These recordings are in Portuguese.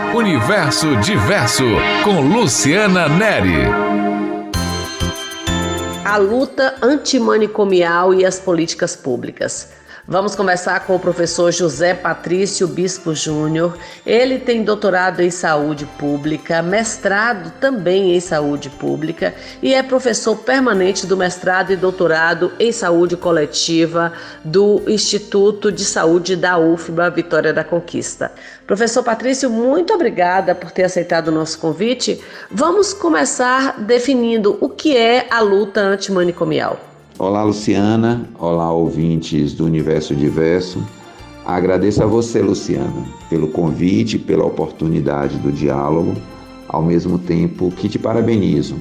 Universo Diverso, com Luciana Neri. A luta antimanicomial e as políticas públicas. Vamos conversar com o professor José Patrício Bispo Júnior. Ele tem doutorado em saúde pública, mestrado também em saúde pública e é professor permanente do mestrado e doutorado em saúde coletiva do Instituto de Saúde da UFBA Vitória da Conquista. Professor Patrício, muito obrigada por ter aceitado o nosso convite. Vamos começar definindo o que é a luta antimanicomial. Olá, Luciana. Olá, ouvintes do Universo Diverso. Agradeço a você, Luciana, pelo convite e pela oportunidade do diálogo, ao mesmo tempo que te parabenizo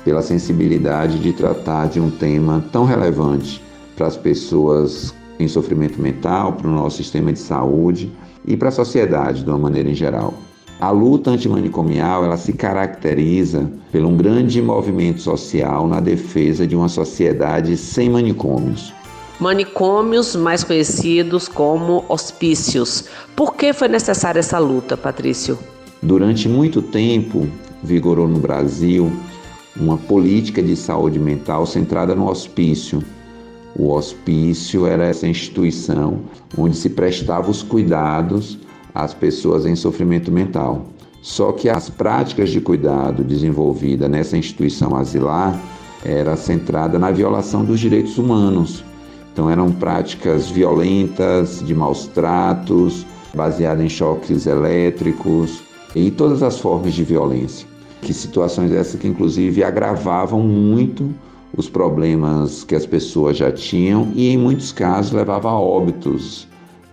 pela sensibilidade de tratar de um tema tão relevante para as pessoas em sofrimento mental, para o nosso sistema de saúde e para a sociedade de uma maneira em geral. A luta antimanicomial, ela se caracteriza por um grande movimento social na defesa de uma sociedade sem manicômios. Manicômios, mais conhecidos como hospícios. Por que foi necessária essa luta, Patrício? Durante muito tempo, vigorou no Brasil uma política de saúde mental centrada no hospício. O hospício era essa instituição onde se prestava os cuidados às pessoas em sofrimento mental. Só que as práticas de cuidado desenvolvidas nessa instituição asilar era centrada na violação dos direitos humanos. Então eram práticas violentas, de maus tratos, baseadas em choques elétricos e todas as formas de violência. Que situações essas que inclusive agravavam muito os problemas que as pessoas já tinham e em muitos casos levavam a óbitos.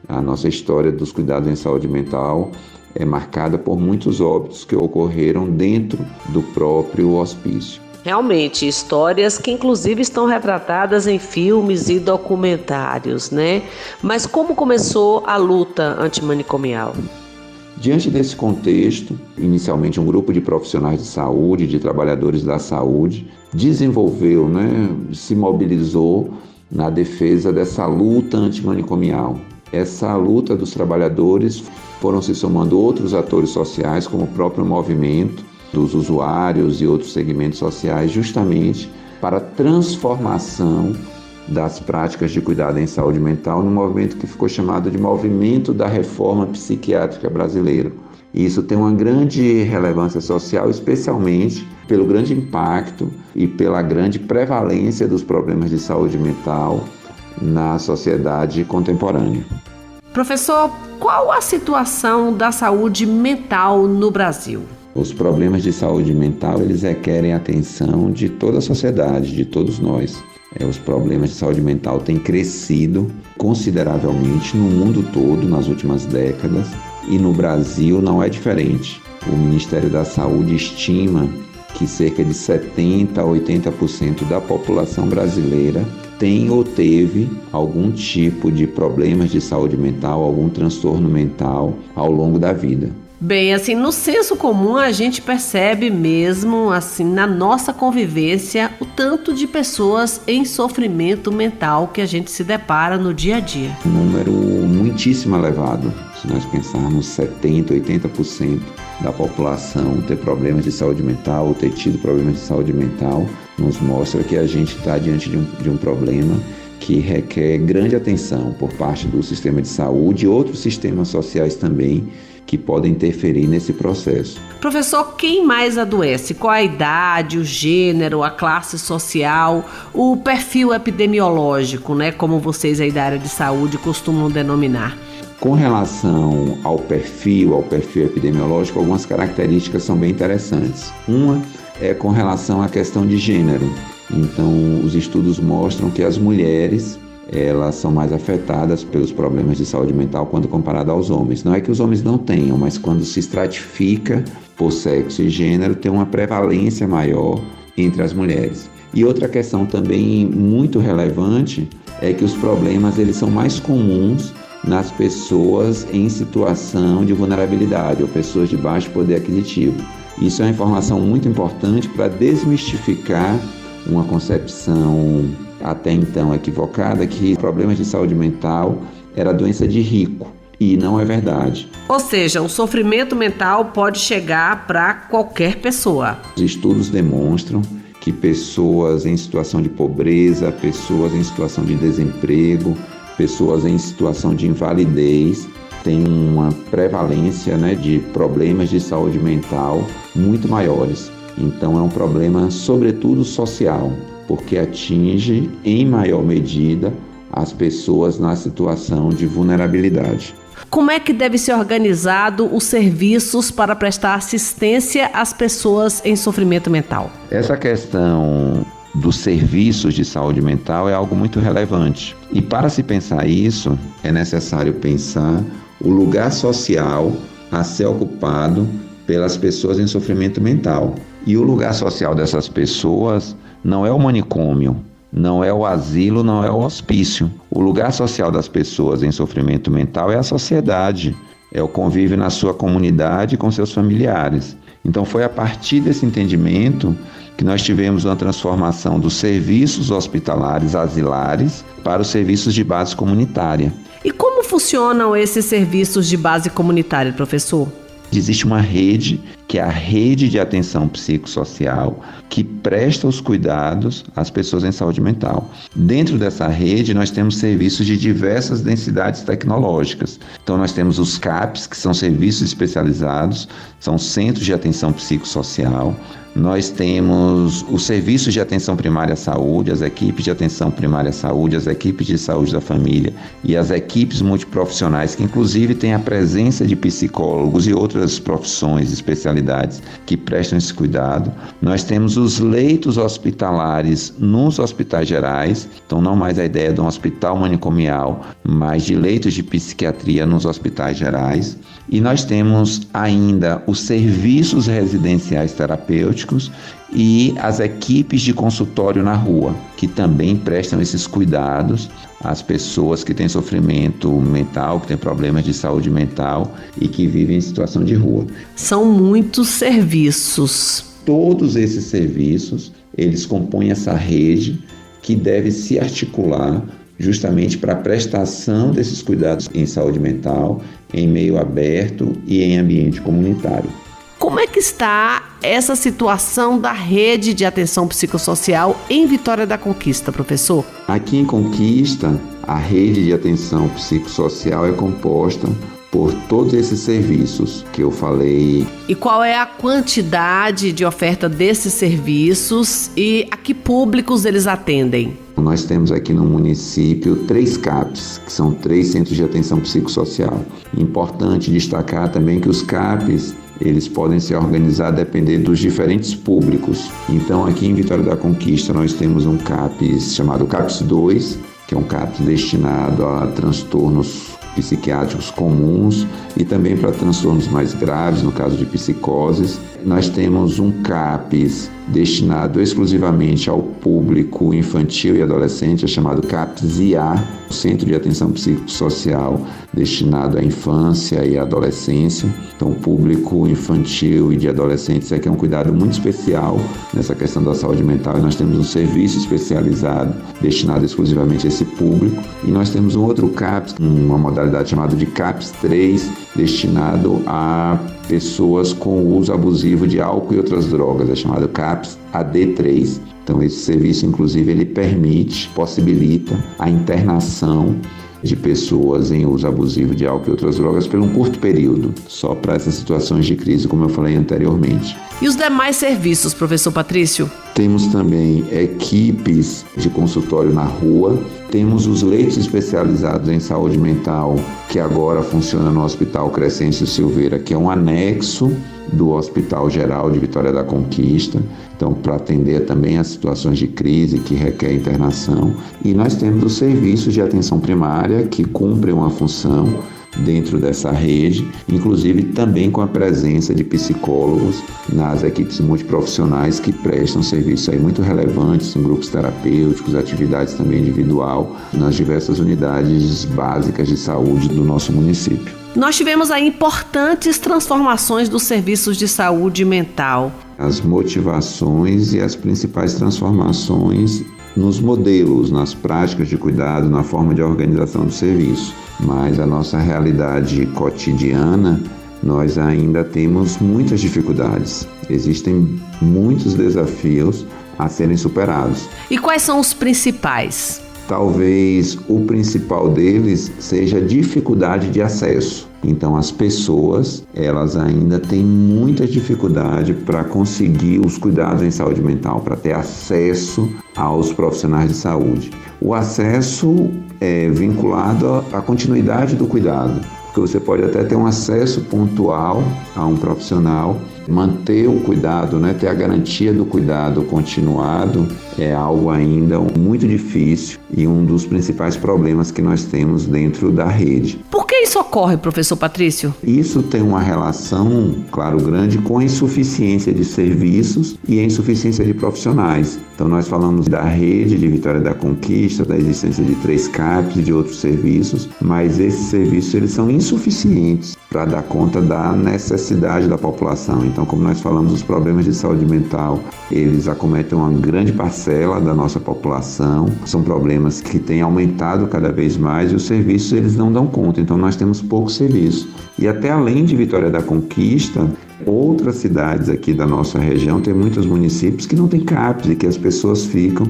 A nossa história dos cuidados em saúde mental é marcada por muitos óbitos que ocorreram dentro do próprio hospício. Realmente, histórias que inclusive estão retratadas em filmes e documentários, né? Mas como começou a luta antimanicomial? Diante desse contexto, inicialmente um grupo de profissionais de saúde, de trabalhadores da saúde, desenvolveu, se mobilizou na defesa dessa luta antimanicomial. Essa luta dos trabalhadores foram se somando outros atores sociais, como o próprio movimento dos usuários e outros segmentos sociais, justamente para a transformação das práticas de cuidado em saúde mental num movimento que ficou chamado de Movimento da Reforma Psiquiátrica Brasileira. E isso tem uma grande relevância social, especialmente pelo grande impacto e pela grande prevalência dos problemas de saúde mental na sociedade contemporânea. Professor, qual a situação da saúde mental no Brasil? Os problemas de saúde mental, eles requerem a atenção de toda a sociedade, de todos nós. Os problemas de saúde mental têm crescido consideravelmente no mundo todo nas últimas décadas e no Brasil não é diferente. O Ministério da Saúde estima que cerca de 70% a 80% da população brasileira tem ou teve algum tipo de problemas de saúde mental, algum transtorno mental ao longo da vida. Bem, assim, no senso comum a gente percebe mesmo, assim, na nossa convivência, o tanto de pessoas em sofrimento mental que a gente se depara no dia a dia. Um número muitíssimo elevado. Se nós pensarmos 70%, 80% da população ter problemas de saúde mental ou ter tido problemas de saúde mental, nos mostra que a gente está diante de um problema que requer grande atenção por parte do sistema de saúde e outros sistemas sociais também que podem interferir nesse processo. Professor, quem mais adoece? Qual a idade, o gênero, a classe social, o perfil epidemiológico, como vocês aí da área de saúde costumam denominar? Com relação ao perfil epidemiológico, algumas características são bem interessantes. Uma é com relação à questão de gênero. Então, os estudos mostram que as mulheres elas são mais afetadas pelos problemas de saúde mental quando comparado aos homens. Não é que os homens não tenham, mas quando se estratifica por sexo e gênero, tem uma prevalência maior entre as mulheres. E outra questão também muito relevante é que os problemas eles são mais comuns nas pessoas em situação de vulnerabilidade ou pessoas de baixo poder aquisitivo. Isso é uma informação muito importante para desmistificar uma concepção até então equivocada que problemas de saúde mental era doença de rico. E não é verdade. Ou seja, o sofrimento mental pode chegar para qualquer pessoa. Os estudos demonstram que pessoas em situação de pobreza, pessoas em situação de desemprego, pessoas em situação de invalidez têm uma prevalência, de problemas de saúde mental muito maiores. Então é um problema sobretudo social, porque atinge em maior medida as pessoas na situação de vulnerabilidade. Como é que deve ser organizado os serviços para prestar assistência às pessoas em sofrimento mental? Essa questão dos serviços de saúde mental é algo muito relevante. E para se pensar isso, é necessário pensar o lugar social a ser ocupado pelas pessoas em sofrimento mental. E o lugar social dessas pessoas não é o manicômio, não é o asilo, não é o hospício. O lugar social das pessoas em sofrimento mental é a sociedade, é o convívio na sua comunidade com seus familiares. Então foi a partir desse entendimento que nós tivemos uma transformação dos serviços hospitalares asilares para os serviços de base comunitária. E como funcionam esses serviços de base comunitária, professor? Existe uma rede, que é a rede de atenção psicossocial, que presta os cuidados às pessoas em saúde mental. Dentro dessa rede, nós temos serviços de diversas densidades tecnológicas. Então, nós temos os CAPs, que são serviços especializados, são centros de atenção psicossocial. Nós temos os serviços de atenção primária à saúde, as equipes de atenção primária à saúde, as equipes de saúde da família e as equipes multiprofissionais, que inclusive têm a presença de psicólogos e outras profissões, especialidades que prestam esse cuidado. Nós temos os leitos hospitalares nos hospitais gerais, então não mais a ideia de um hospital manicomial, mas de leitos de psiquiatria nos hospitais gerais. E nós temos ainda os serviços residenciais terapêuticos e as equipes de consultório na rua, que também prestam esses cuidados às pessoas que têm sofrimento mental, que têm problemas de saúde mental e que vivem em situação de rua. São muitos serviços. Todos esses serviços, eles compõem essa rede que deve se articular justamente para a prestação desses cuidados em saúde mental, em meio aberto e em ambiente comunitário. Como é que está essa situação da rede de atenção psicossocial em Vitória da Conquista, professor? Aqui em Conquista, a rede de atenção psicossocial é composta por todos esses serviços que eu falei. E qual é a quantidade de oferta desses serviços e a que públicos eles atendem? Nós temos aqui no município 3 CAPs, que são 3 centros de atenção psicossocial. Importante destacar também que os CAPs, eles podem se organizar a depender dos diferentes públicos. Então aqui em Vitória da Conquista nós temos um CAPs chamado CAPs 2, que é um CAPs destinado a transtornos psiquiátricos comuns e também para transtornos mais graves, no caso de psicoses. Nós temos um CAPs destinado exclusivamente ao público infantil e adolescente, é chamado CAPs IA, Centro de Atenção Psicossocial, destinado à infância e à adolescência. Então, o público infantil e de adolescentes é que é um cuidado muito especial nessa questão da saúde mental, e nós temos um serviço especializado destinado exclusivamente a esse público. E nós temos um outro CAPs, uma modalidade chamada de CAPs 3, destinado a pessoas com uso abusivo de álcool e outras drogas, é chamado CAPs AD3. Então esse serviço, inclusive, ele possibilita a internação de pessoas em uso abusivo de álcool e outras drogas por um curto período, só para essas situações de crise, como eu falei anteriormente. E os demais serviços, professor Patrício? Temos também equipes de consultório na rua, temos os leitos especializados em saúde mental, que agora funciona no Hospital Crescêncio Silveira, que é um anexo do Hospital Geral de Vitória da Conquista, então para atender também as situações de crise que requer internação. E nós temos os serviços de atenção primária, que cumprem uma função dentro dessa rede, inclusive também com a presença de psicólogos nas equipes multiprofissionais que prestam serviços aí muito relevantes em grupos terapêuticos, atividades também individual, nas diversas unidades básicas de saúde do nosso município. Nós tivemos aí importantes transformações dos serviços de saúde mental. As motivações e as principais transformações nos modelos, nas práticas de cuidado, na forma de organização do serviço. mas a nossa realidade cotidiana, nós ainda temos muitas dificuldades. Existem muitos desafios a serem superados. E quais são os principais? Talvez o principal deles seja a dificuldade de acesso. Então as pessoas, elas ainda têm muita dificuldade para conseguir os cuidados em saúde mental, para ter acesso aos profissionais de saúde. O acesso é vinculado à continuidade do cuidado, porque você pode até ter um acesso pontual a um profissional, manter o cuidado, ter a garantia do cuidado continuado é algo ainda muito difícil e um dos principais problemas que nós temos dentro da rede. Por que isso ocorre, professor Patrício? Isso tem uma relação, claro, grande com a insuficiência de serviços e a insuficiência de profissionais. Então nós falamos da rede de Vitória da Conquista, da existência de 3 CAPs e de outros serviços, mas esses serviços eles são insuficientes para dar conta da necessidade da população. Então, como nós falamos, os problemas de saúde mental, eles acometem uma grande parcela da nossa população, são problemas que têm aumentado cada vez mais e os serviços eles não dão conta, então nós temos pouco serviço. E até além de Vitória da Conquista, outras cidades aqui da nossa região tem muitos municípios que não têm CAPs e que as pessoas ficam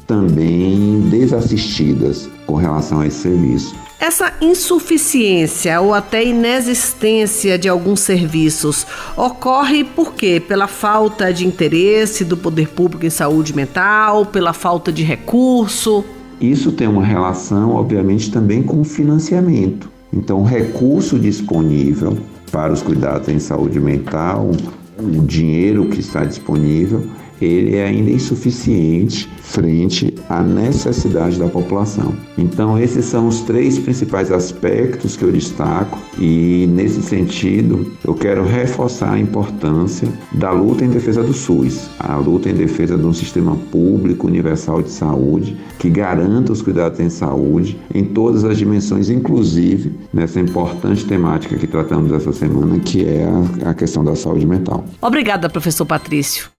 também desassistidas com relação a esse serviço. Essa insuficiência ou até inexistência de alguns serviços ocorre por quê? Pela falta de interesse do poder público em saúde mental, pela falta de recurso? Isso tem uma relação, obviamente, também com o financiamento. Então, o recurso disponível para os cuidados em saúde mental, o dinheiro que está disponível, ele é ainda insuficiente frente à necessidade da população. Então, esses são os 3 principais aspectos que eu destaco e, nesse sentido, eu quero reforçar a importância da luta em defesa do SUS, a luta em defesa de um sistema público universal de saúde que garanta os cuidados em saúde em todas as dimensões, inclusive nessa importante temática que tratamos essa semana, que é a questão da saúde mental. Obrigada, professor Patrício.